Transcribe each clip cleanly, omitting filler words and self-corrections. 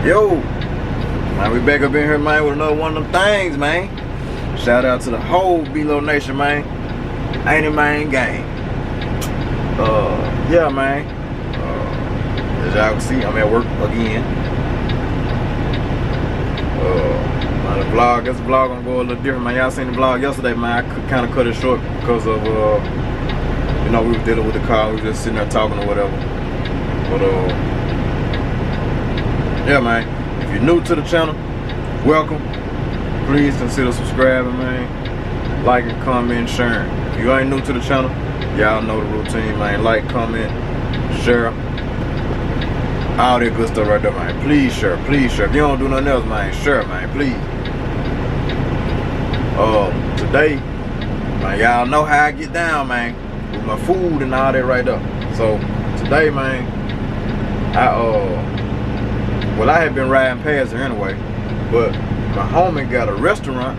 Yo, man, we back up in here, man, with another one of them things, man. Shout out to the whole B-Lo Nation, man. Ain't it, man, gang. Yeah, man. As y'all can see, I'm at work again. Man, the vlog, this vlog gonna go a little different, man. Y'all seen the vlog yesterday, man. I kind of cut it short because of, you know, we were dealing with the car. We were just sitting there talking or whatever. But, yeah, man. If you're new to the channel, welcome. Please consider subscribing, man. Liking, comment, sharing. If you ain't new to the channel, y'all know the routine, man. Like, comment, share. All that good stuff right there, man. Please share, please share. If you don't do nothing else, man, share, man, please. Today, man, y'all know how I get down, man, with my food and all that right there. So today, man, well, I had been riding past here anyway, but my homie got a restaurant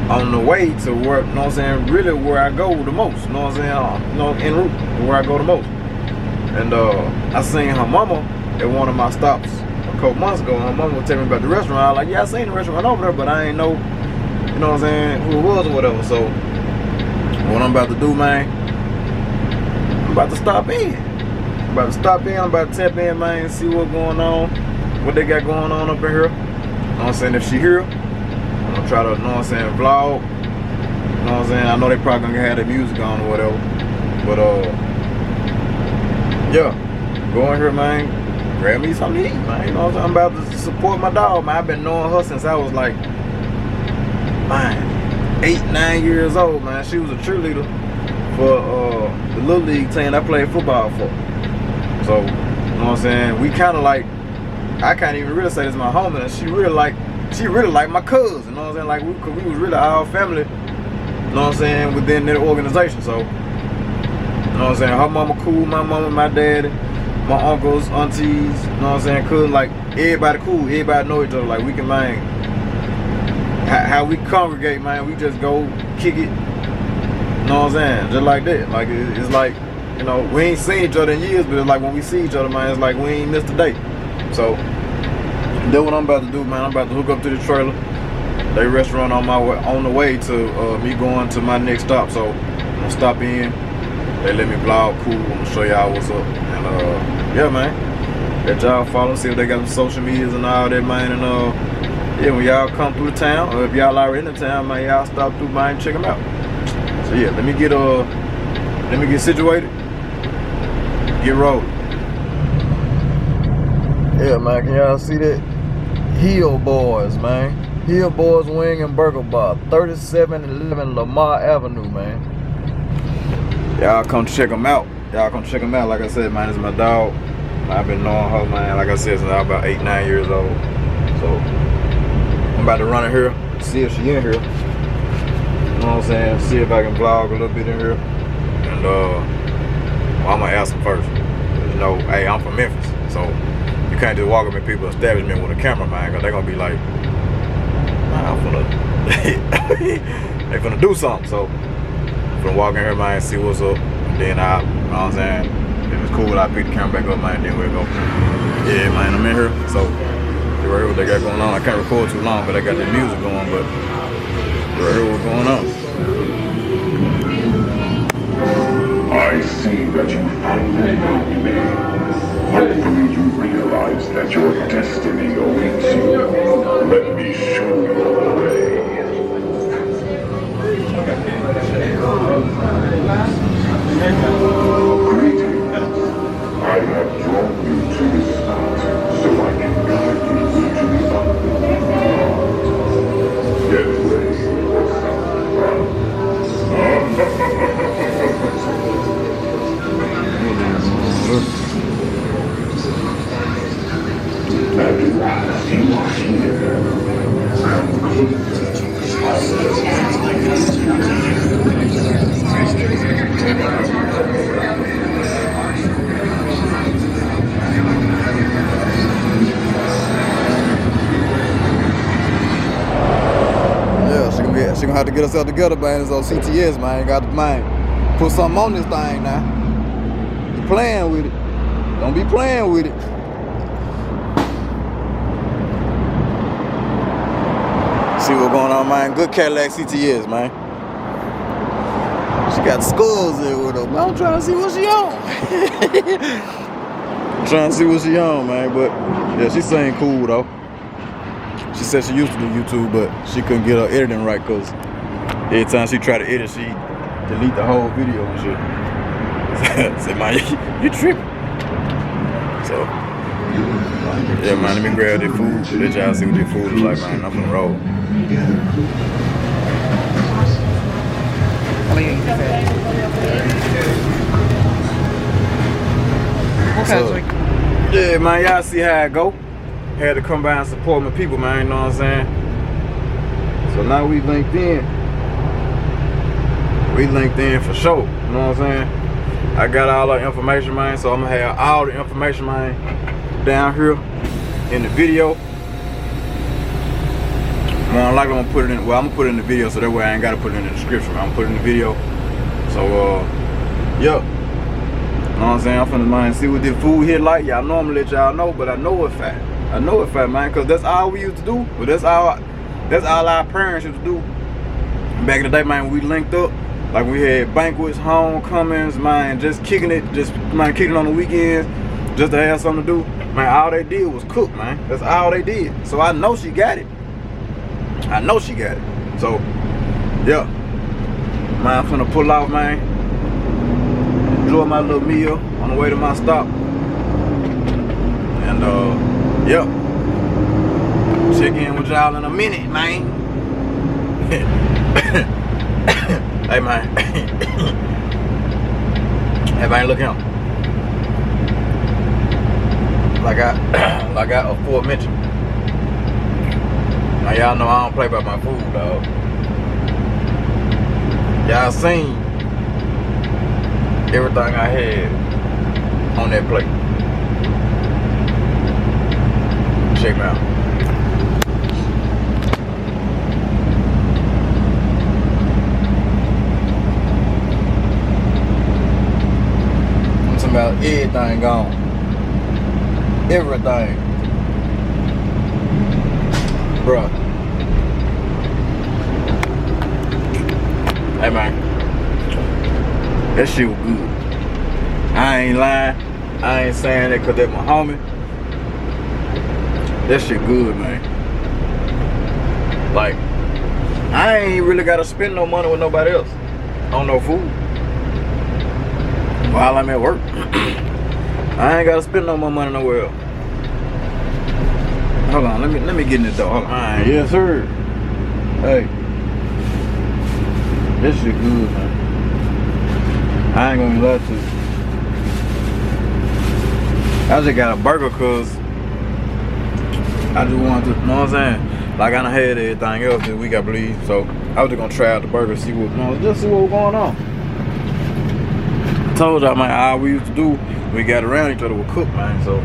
on the way to where, you know what I'm saying, really where I go the most, you know what I'm saying, you know, en route, where I go the most. And I seen her mama at one of my stops a couple months ago, and her mama was telling me about the restaurant. I was like, yeah, I seen the restaurant over there, but I ain't know, you know what I'm saying, who it was or whatever. So what I'm about to do, man, I'm about to stop in. I'm about to tap in, man, see what's going on, what they got going on up in here. You know what I'm saying? If she here, I'm gonna try to, you know what I'm saying, vlog. You know what I'm saying? I know they probably gonna have the music on or whatever. But yeah, go in here, man, grab me something to eat, man. You know what I'm saying? I'm about to support my dog, man. I've been knowing her since I was like, man, 8, 9 years old, man. She was a cheerleader for the little league team I played football for. So, you know what I'm saying? We kind of like, I can't even really say this is my homie, and she really like my cousin, you know what I'm saying? Like, we was really our family, you know what I'm saying, within that organization. So, you know what I'm saying? Her mama cool, my mama, my daddy, my uncles, aunties, you know what I'm saying? Cousin, like, everybody cool, everybody know each other. Like, we can, man, how we congregate, man, we just go kick it, you know what I'm saying? Just like that. Like, it's like, you know, we ain't seen each other in years, but it's like when we see each other, man, it's like we ain't missed a day. So, that's what I'm about to do, man. I'm about to hook up to the trailer. They restaurant on the way to me going to my next stop. So, I'm gonna stop in. They let me vlog, cool. I'm gonna show y'all what's up. And yeah, man, let y'all follow, see if they got some social medias and all that, man. And yeah, when y'all come through the town, or if y'all already in the town, man, y'all stop through, man, and check them out. So yeah, let me get situated. Get rolling. Yeah, man, can y'all see that? Hill Boys, man. Hill Boys Wing and Burger Bar, 3711 Lamar Avenue, man. Y'all come check them out. Y'all come check them out. Like I said, man, this is my dog. I've been knowing her, man, like I said, since I was about 8, 9 years old. So I'm about to run in here, see if she in here. You know what I'm saying? See if I can vlog a little bit in here. And well, I'm gonna ask them first. You know, hey, I'm from Memphis, so you can't just walk up in people's establishment with a camera, man, because they're gonna be like, man, they finna do something. So I'm finna walk in here, man, see what's up. And then I, you know what I'm saying? If it's cool, I pick the camera back up, man, then we'll go. Yeah, man, I'm in here. So you right here what they got going on. I can't record too long, but I got the music going, but you right here what's going on. I see that you finally know me. Hopefully you realize that your destiny awaits you. Let me show you the way. Greetings. I have drawn you to this spot so I can guide you into the unknown. Get ready for some fun. You are here. Yeah, she gonna have to get herself together, man. It's on CTS, man. Got to, man, put something on this thing now. You playing with it. Don't be playing with it. See what's going on, man. Good Cadillac CTS, man. She got skulls there with her, but I'm trying to see what she on. Trying to see what she on, man. But yeah, she saying cool though. She said she used to do YouTube, but she couldn't get her editing right because every time she tried to edit, she delete the whole video and shit. Said, man, you tripping. So, yeah, man, let me grab this food. Let y'all see what this food is like, man. I'm gonna roll. So, yeah, man, y'all see how it go. Had to come by and support my people, man, you know what I'm saying? So now we linked in. We linked in for sure, you know what I'm saying? I got all the information, man, so I'm gonna have all the information, man, down here in the video. More likely I'm gonna put it in, well, I'm gonna put it in the video so that way I ain't gotta put it in the description, man. I'm gonna put it in the video. So, yeah. You know what I'm saying? I'm finna, man, see what this food here like. Y'all know I'm gonna let y'all know, but I know it's fat. I know it's fat, man, because that's all we used to do. But that's all our parents used to do. Back in the day, man, we linked up. Like we had banquets, homecomings, man, just kicking it, kicking it on the weekends, just to have something to do. Man, all they did was cook, man. That's all they did. So I know she got it. I know she got it. So, yeah. Man, I'm finna pull off, man. Enjoy my little meal on the way to my stop. And, yeah. Check in with y'all in a minute, man. Hey, man. Hey, man, look here. Like I aforementioned. Now, y'all know I don't play by my food, dog. Y'all seen everything I had on that plate. Check me out. About everything gone. Everything. Bruh. Hey, man. That shit was good. I ain't lying. I ain't saying that because that's my homie. That shit good, man. Like, I ain't really got to spend no money with nobody else on no food. While I'm at work, I ain't gotta spend no more money nowhere else. Hold on, let me get in the door. Hold on. Alright, yes sir. Hey, this shit good, man. I ain't gonna lie to you. I just got a burger cause I just wanted to, you know what I'm saying? Like I done had everything else this week, I believe. So I was just gonna try out the burger, see what, just see what was going on. Told y'all, man, all we used to do, we got around each other with cook, man. So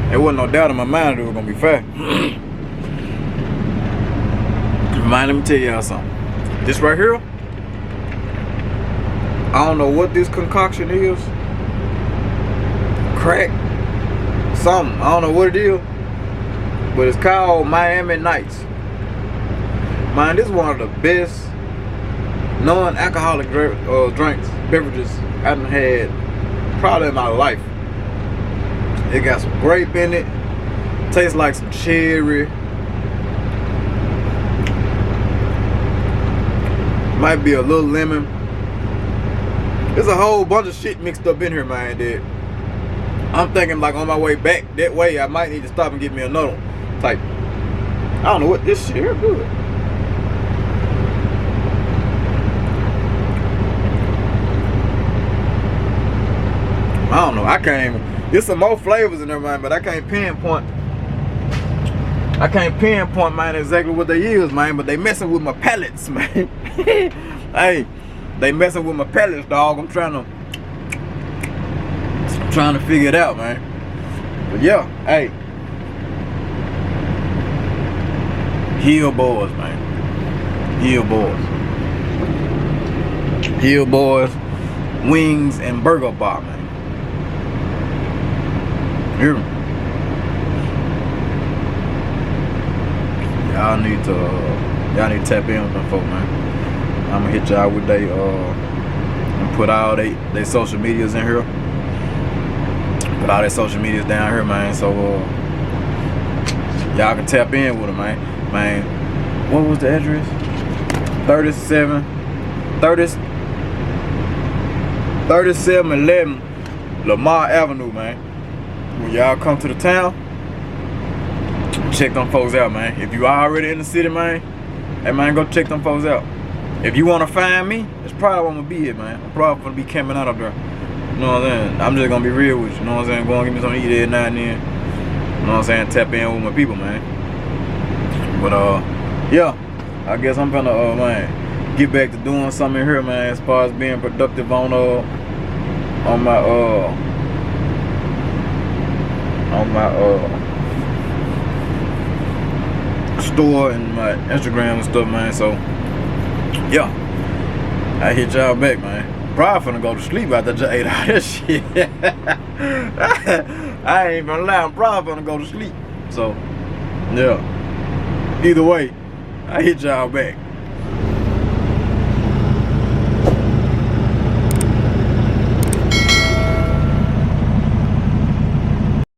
there wasn't no doubt in my mind that it was gonna be fat. Man, let me tell y'all something. This right here, I don't know what this concoction is. Crack, something. I don't know what it is, but it's called Miami Nights. Man, this is one of the best non-alcoholic drinks, beverages I done had probably in my life. It got some grape in it. Tastes like some cherry. Might be a little lemon. There's a whole bunch of shit mixed up in here, man, dude. I'm thinking like on my way back that way, I might need to stop and get me another one. Like, I don't know what this shit here good. I don't know. I can't even. There's some more flavors in there, man, but I can't pinpoint. Man, exactly what they is, man. But they messing with my palates, man. Hey, they messing with my palates, dog. I'm trying to figure it out, man. But yeah, hey, Hill Boys, man. Hill Boys, Wings and Burger Bar, man. Hear me? I y'all need to tap in with them folk, man. I'ma hit y'all with they and put all they social medias in here. Put all their social medias down here, man. So y'all can tap in with them, man. Man, what was the address? 3711 Lamar Avenue, man. When y'all come to the town, check them folks out, man. If you already in the city, man, hey man, go check them folks out. If you wanna find me, that's probably where I'm gonna be at, man. I'm probably gonna be camping out up there. You know what I'm saying? I'm just gonna be real with you. You know what I'm saying? Go and give me something to eat every now and then. You know what I'm saying? Tap in with my people, man. But yeah, I guess I'm gonna man, get back to doing something here, man, as far as being productive on my store and my Instagram and stuff, man. So yeah, I hit y'all back, man. Probably finna go to sleep after I just ate all this shit. I ain't gonna lie, I'm probably finna go to sleep. So yeah, either way, I hit y'all back.